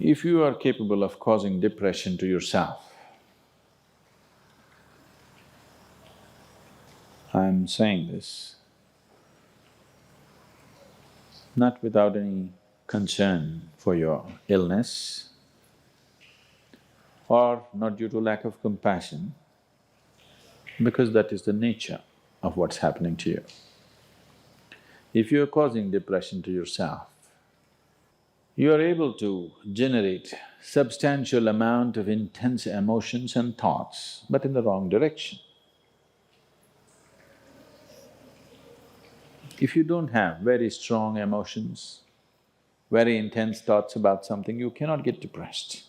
If you are capable of causing depression to yourself, I'm saying this not without any concern for your illness or not due to lack of compassion, because that is the nature of what's happening to you. If you're causing depression to yourself, you are able to generate substantial amount of intense emotions and thoughts, but in the wrong direction. If you don't have very strong emotions, very intense thoughts about something, you cannot get depressed.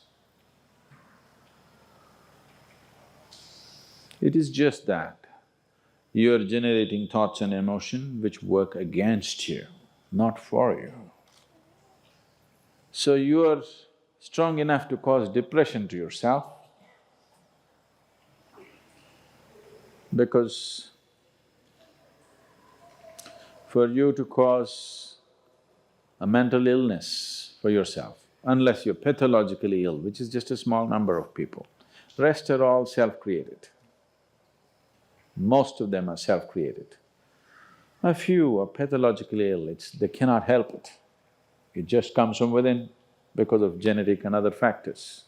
It is just that you are generating thoughts and emotion which work against you, not for you. So you are strong enough to cause depression to yourself because for you to cause a mental illness for yourself, unless you're pathologically ill, which is just a small number of people, rest are all self-created. Most of them are self-created. A few are pathologically ill, they cannot help it. It just comes from within because of genetic and other factors.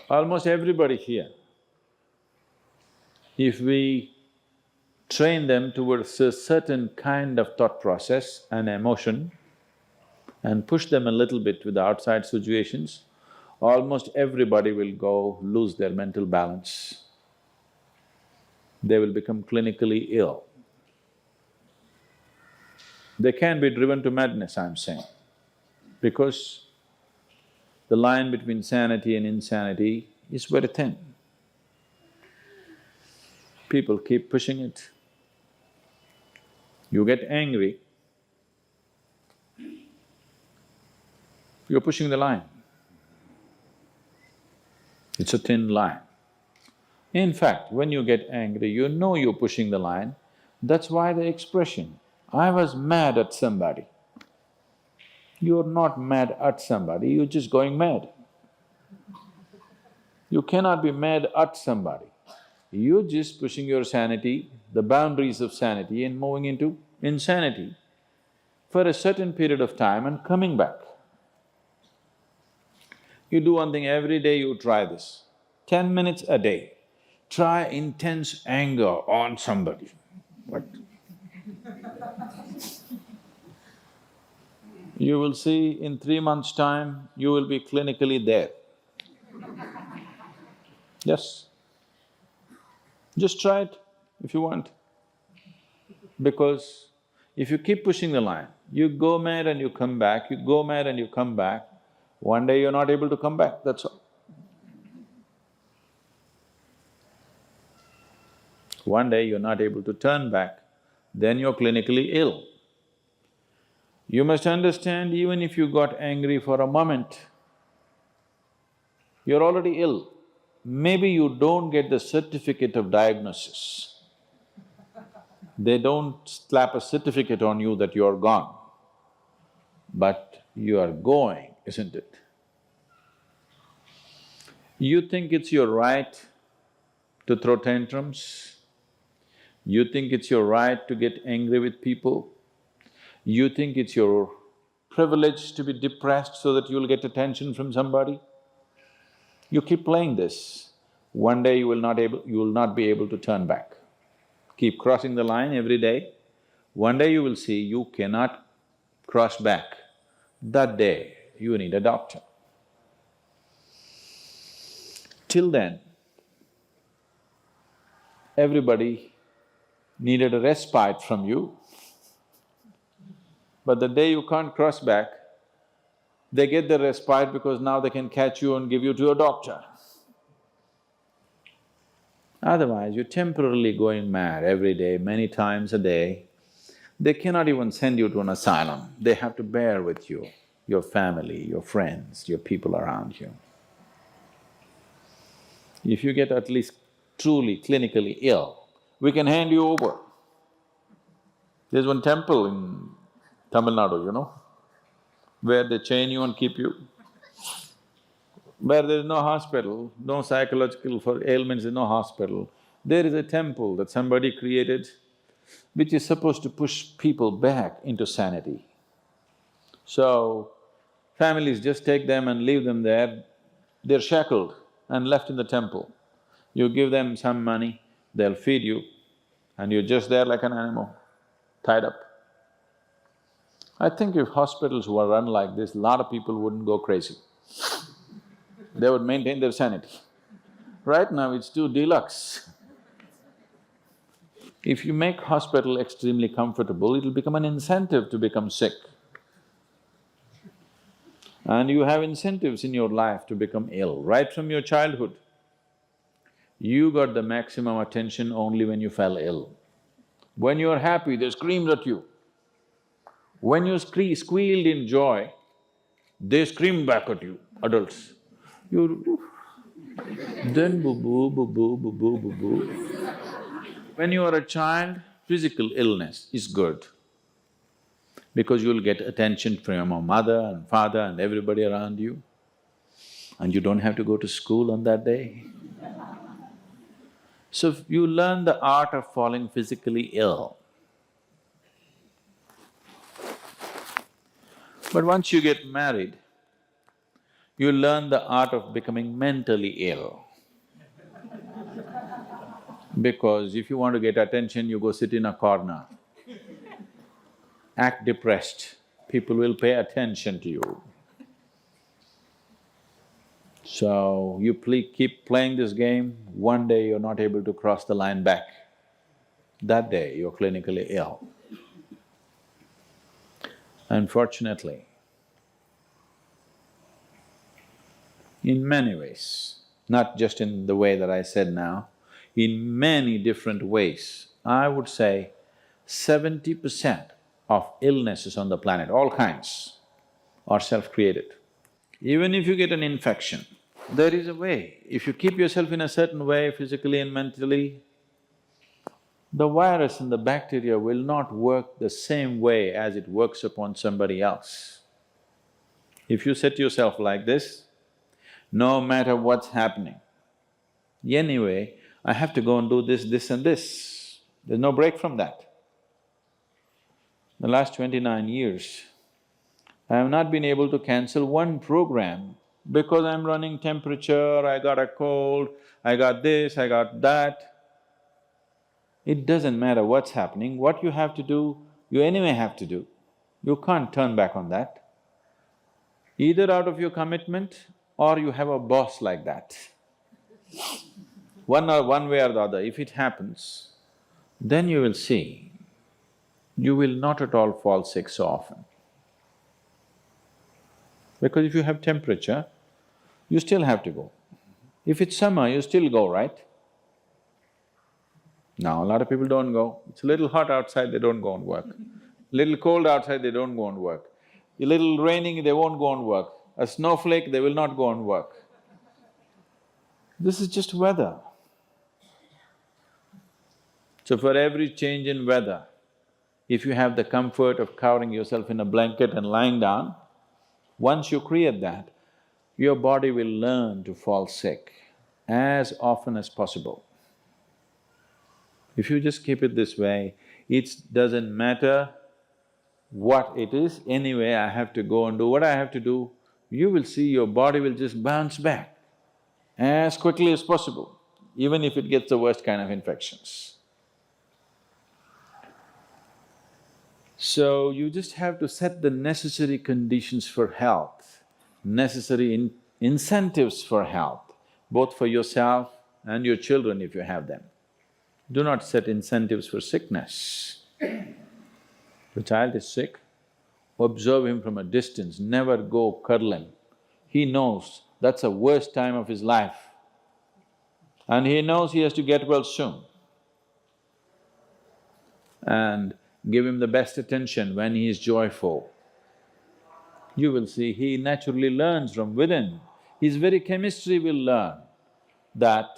Almost everybody here, if we train them towards a certain kind of thought process and emotion and push them a little bit with the outside situations, almost everybody will go lose their mental balance. They will become clinically ill. They can be driven to madness, I'm saying, because the line between sanity and insanity is very thin. People keep pushing it. You get angry, you're pushing the line. It's a thin line. In fact, when you get angry, you know you're pushing the line. That's why the expression, I was mad at somebody. You're not mad at somebody, you're just going mad. You cannot be mad at somebody. You're just pushing your sanity, the boundaries of sanity, and moving into insanity for a certain period of time and coming back. You do one thing every day, you try this, 10 minutes a day. Try intense anger on somebody. What? You will see in 3 months' time, you will be clinically there. Yes. Just try it if you want. Because if you keep pushing the line, you go mad and you come back, you go mad and you come back, one day you're not able to come back, that's all. One day you're not able to turn back, then you're clinically ill. You must understand, even if you got angry for a moment, you're already ill. Maybe you don't get the certificate of diagnosis. They don't slap a certificate on you that you're gone, but you are going, isn't it? You think it's your right to throw tantrums? You think it's your right to get angry with people? You think it's your privilege to be depressed so that you'll get attention from somebody? You keep playing this, one day you will not be able to turn back. Keep crossing the line every day, one day you will see you cannot cross back. That day, you need a doctor. Till then, everybody needed a respite from you, but the day you can't cross back, they get the respite because now they can catch you and give you to a doctor. Otherwise, you're temporarily going mad every day, many times a day. They cannot even send you to an asylum, they have to bear with you, your family, your friends, your people around you. If you get at least truly clinically ill, we can hand you over. There's one temple in Tamil Nadu, where they chain you and keep you. Where there is no hospital, no psychological for ailments, there's no hospital, there is a temple that somebody created which is supposed to push people back into sanity. So, families just take them and leave them there, they're shackled and left in the temple. You give them some money, they'll feed you, and you're just there like an animal, tied up. I think if hospitals were run like this, a lot of people wouldn't go crazy. They would maintain their sanity. Right now it's too deluxe. If you make hospital extremely comfortable, it'll become an incentive to become sick. And you have incentives in your life to become ill, right from your childhood. You got the maximum attention only when you fell ill. When you're happy, they screamed at you. When you squealed in joy, they screamed back at you, adults. You… then boo-boo, boo-boo, boo-boo, boo-boo. When you are a child, physical illness is good because you'll get attention from your mother and father and everybody around you, and you don't have to go to school on that day. So you learn the art of falling physically ill. But once you get married, you learn the art of becoming mentally ill. Because if you want to get attention, you go sit in a corner, act depressed, people will pay attention to you. So, you keep playing this game, one day you're not able to cross the line back. That day, you're clinically ill. Unfortunately, in many ways, not just in the way that I said now, in many different ways, I would say 70% of illnesses on the planet, all kinds, are self-created. Even if you get an infection, there is a way. If you keep yourself in a certain way, physically and mentally, the virus and the bacteria will not work the same way as it works upon somebody else. If you set yourself like this, no matter what's happening, anyway, I have to go and do this, this and this. There's no break from that. The last 29 years, I have not been able to cancel one program because I'm running temperature, I got a cold, I got this, I got that. It doesn't matter what's happening, what you have to do, you anyway have to do. You can't turn back on that. Either out of your commitment or you have a boss like that. One way or the other, if it happens, then you will see, you will not at all fall sick so often. Because if you have temperature, you still have to go. If it's summer, you still go, right? Now, a lot of people don't go. It's a little hot outside, they don't go and work. Little cold outside, they don't go and work. A little raining, they won't go and work. A snowflake, they will not go and work. This is just weather. So for every change in weather, if you have the comfort of covering yourself in a blanket and lying down, once you create that, your body will learn to fall sick as often as possible. If you just keep it this way, it doesn't matter what it is, anyway I have to go and do what I have to do, you will see your body will just bounce back as quickly as possible, even if it gets the worst kind of infections. So, you just have to set the necessary conditions for health, necessary incentives for health, both for yourself and your children if you have them. Do not set incentives for sickness. The child is sick, observe him from a distance, never go cuddle him. He knows that's the worst time of his life and he knows he has to get well soon. And give him the best attention when he is joyful. You will see he naturally learns from within. His very chemistry will learn that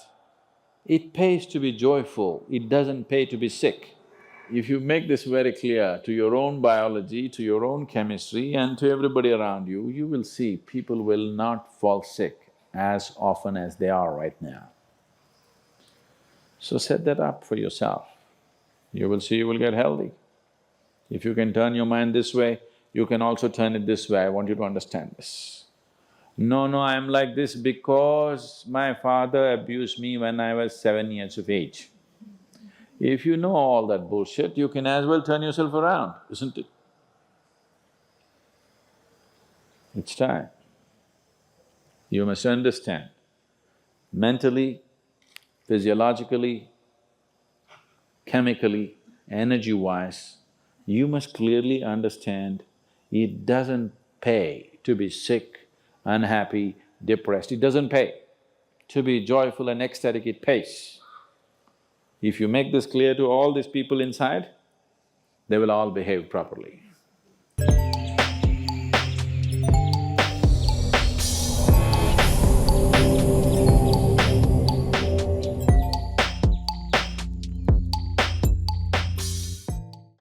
it pays to be joyful, it doesn't pay to be sick. If you make this very clear to your own biology, to your own chemistry and to everybody around you, you will see people will not fall sick as often as they are right now. So set that up for yourself. You will see you will get healthy. If you can turn your mind this way, you can also turn it this way. I want you to understand this. No, I'm like this because my father abused me when I was 7 years of age. If you know all that bullshit, you can as well turn yourself around, isn't it? It's time. You must understand, mentally, physiologically, chemically, energy-wise, you must clearly understand it doesn't pay to be sick, unhappy, depressed. It doesn't pay. To be joyful and ecstatic, it pays. If you make this clear to all these people inside, they will all behave properly.